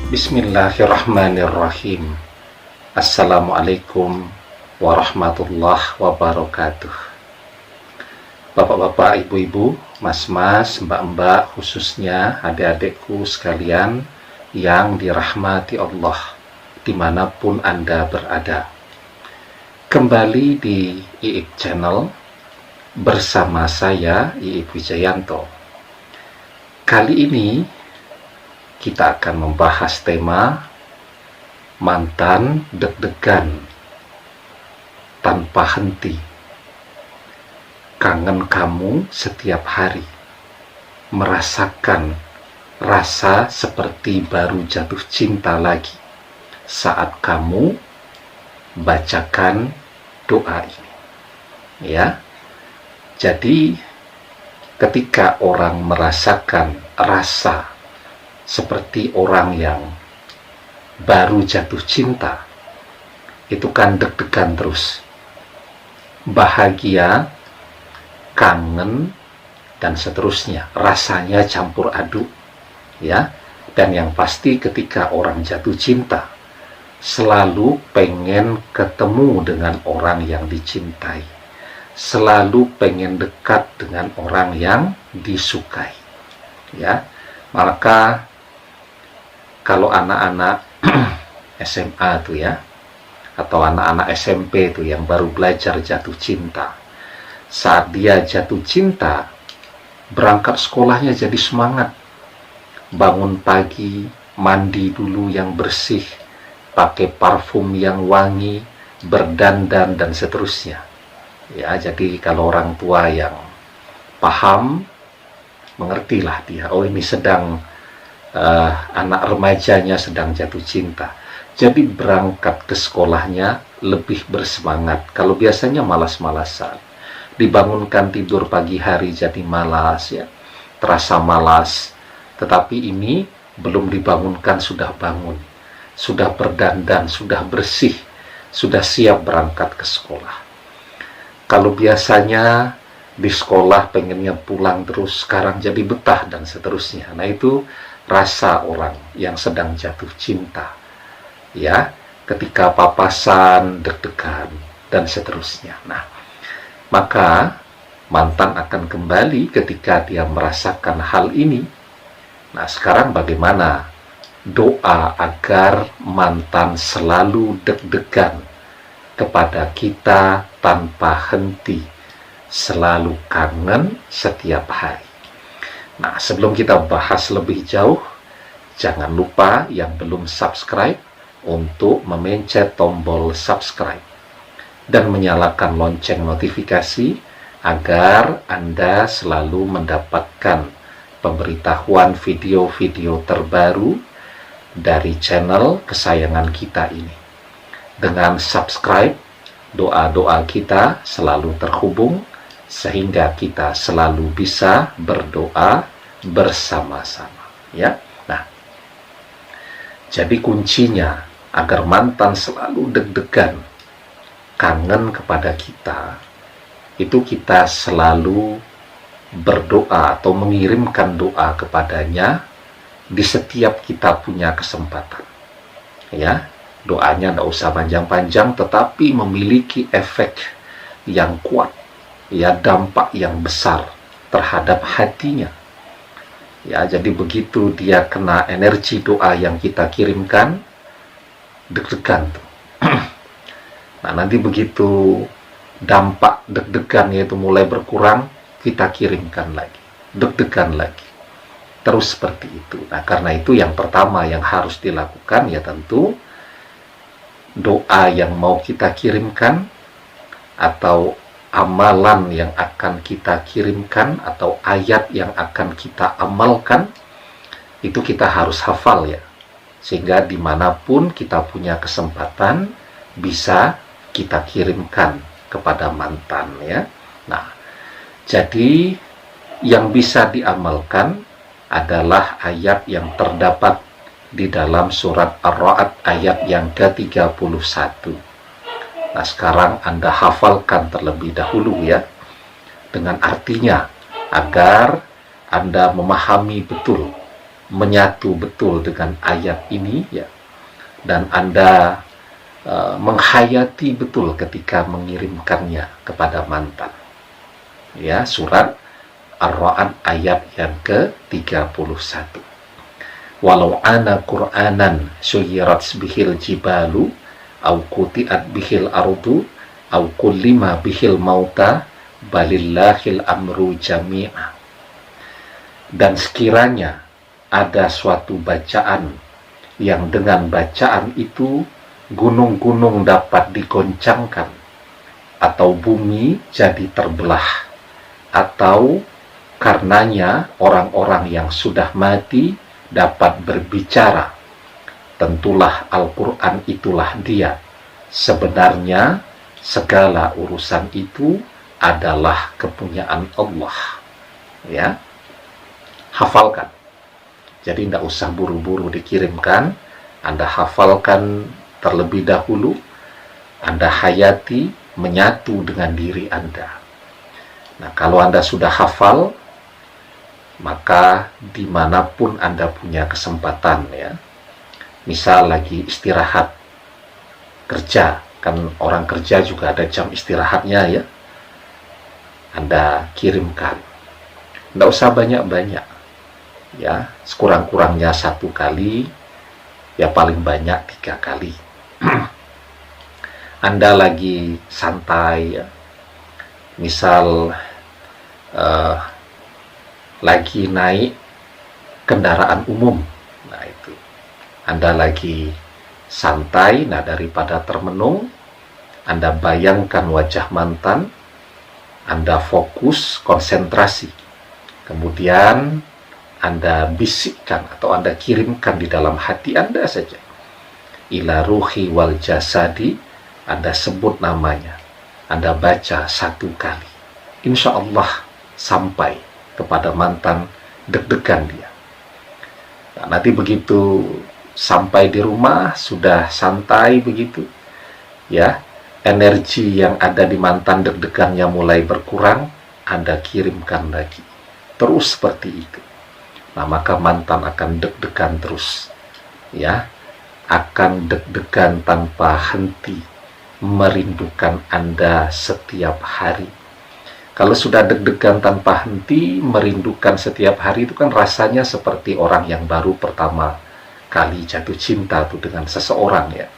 Bismillahirrahmanirrahim. Assalamualaikum warahmatullahi wabarakatuh. Bapak-bapak, ibu-ibu, mas-mas, mbak-mbak, khususnya adik-adikku sekalian yang dirahmati Allah dimanapun Anda berada. Kembali di IIP Channel bersama saya, IIP Wijayanto. Kali ini kita akan membahas tema mantan deg-degan tanpa henti. Kangen kamu setiap hari, merasakan rasa seperti baru jatuh cinta lagi saat kamu bacakan doa ini. Ya, jadi ketika orang merasakan rasa seperti orang yang baru jatuh cinta, itu kan deg-degan terus, bahagia, kangen, dan seterusnya, rasanya campur aduk, ya. Dan yang pasti ketika orang jatuh cinta, selalu pengen ketemu dengan orang yang dicintai, selalu pengen dekat dengan orang yang disukai, ya. Maka kalau anak-anak SMA tuh ya, atau anak-anak SMP tuh yang baru belajar jatuh cinta, saat dia jatuh cinta, berangkat sekolahnya jadi semangat, bangun pagi, mandi dulu yang bersih, pakai parfum yang wangi, berdandan dan seterusnya. Ya, jadi kalau orang tua yang paham, mengertilah dia, oh ini sedang anak remajanya sedang jatuh cinta. Jadi berangkat ke sekolahnya lebih bersemangat. Kalau biasanya malas-malasan, dibangunkan tidur pagi hari jadi malas, ya, terasa malas. Tetapi ini belum dibangunkan sudah bangun, sudah berdandan, sudah bersih, sudah siap berangkat ke sekolah. Kalau biasanya di sekolah pengennya pulang terus, sekarang jadi betah dan seterusnya. Nah, itu rasa orang yang sedang jatuh cinta, ya, ketika papasan, deg-degan, dan seterusnya. Nah, maka mantan akan kembali ketika dia merasakan hal ini. Nah, sekarang bagaimana doa agar mantan selalu deg-degan kepada kita tanpa henti, selalu kangen setiap hari? Nah, sebelum kita bahas lebih jauh, jangan lupa yang belum subscribe untuk memencet tombol subscribe dan menyalakan lonceng notifikasi agar Anda selalu mendapatkan pemberitahuan video-video terbaru dari channel kesayangan kita ini. Dengan subscribe, doa-doa kita selalu terhubung sehingga kita selalu bisa berdoa bersama-sama, ya. Nah, jadi kuncinya agar mantan selalu deg-degan, kangen kepada kita, itu kita selalu berdoa atau mengirimkan doa kepadanya di setiap kita punya kesempatan, ya. Doanya tidak usah panjang-panjang, tetapi memiliki efek yang kuat, ya, dampak yang besar terhadap hatinya. Ya, jadi begitu dia kena energi doa yang kita kirimkan, deg-degan tuh. Nah, nanti begitu dampak deg-degannya itu mulai berkurang, kita kirimkan lagi, deg-degan lagi, terus seperti itu. Nah, karena itu yang pertama yang harus dilakukan ya tentu doa yang mau kita kirimkan atau amalan yang akan kita kirimkan atau ayat yang akan kita amalkan, itu kita harus hafal, ya, sehingga dimanapun kita punya kesempatan bisa kita kirimkan kepada mantan, ya. Nah, jadi yang bisa diamalkan adalah ayat yang terdapat di dalam surat Ar-Ra'd ayat yang ke-31. Nah, sekarang Anda hafalkan terlebih dahulu, ya, dengan artinya, agar Anda memahami betul menyatu betul dengan ayat ini ya, dan Anda menghayati betul ketika mengirimkannya kepada mantan. Ya, surat Ar-Ra'd ayat yang ke-31. Walau ana Qur'anan suyirat bihil jibalu au quti'at bihil ardu au kullima bihil mauta balillahil amru jami'a. Dan sekiranya ada suatu bacaan yang dengan bacaan itu gunung-gunung dapat digoncangkan, atau bumi jadi terbelah, atau karenanya orang-orang yang sudah mati dapat berbicara, tentulah Al-Quran itulah dia. Sebenarnya segala urusan itu adalah kepunyaan Allah. Ya, hafalkan. Jadi tidak usah buru-buru dikirimkan, Anda hafalkan terlebih dahulu, Anda hayati, menyatu dengan diri Anda. Nah, kalau Anda sudah hafal, maka dimanapun Anda punya kesempatan ya, misal lagi istirahat kerja, kan orang kerja juga ada jam istirahatnya ya, Anda kirimkan. Tidak usah banyak-banyak ya, sekurang-kurangnya 1 kali, ya paling banyak 3 kali. Anda lagi santai ya, misal lagi naik kendaraan umum, nah itu Anda lagi santai, nah daripada termenung, Anda bayangkan wajah mantan, Anda fokus, konsentrasi, kemudian Anda bisikkan atau Anda kirimkan di dalam hati Anda saja, ila ruhi wal jasadi, Anda sebut namanya, Anda baca 1 kali, insya Allah sampai kepada mantan, deg-degan dia. Nah, nanti begitu sampai di rumah, sudah santai begitu ya, energi yang ada di mantan, deg-degannya mulai berkurang, Anda kirimkan lagi, terus seperti itu. Nah, maka mantan akan deg-degan terus ya, akan deg-degan tanpa henti, merindukan Anda setiap hari. Kalau sudah deg-degan tanpa henti, merindukan setiap hari, itu kan rasanya seperti orang yang baru pertama kali jatuh cinta tuh dengan seseorang ya.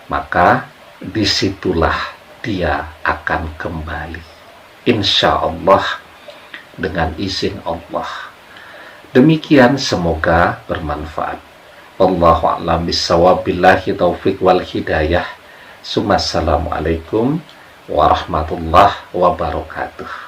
Maka disitulah dia akan kembali, insya Allah, dengan izin Allah. Demikian, semoga bermanfaat. Wallahu a'lam bishawab, billahi taufik wal hidayah. Assalamualaikum warahmatullahi wabarakatuh.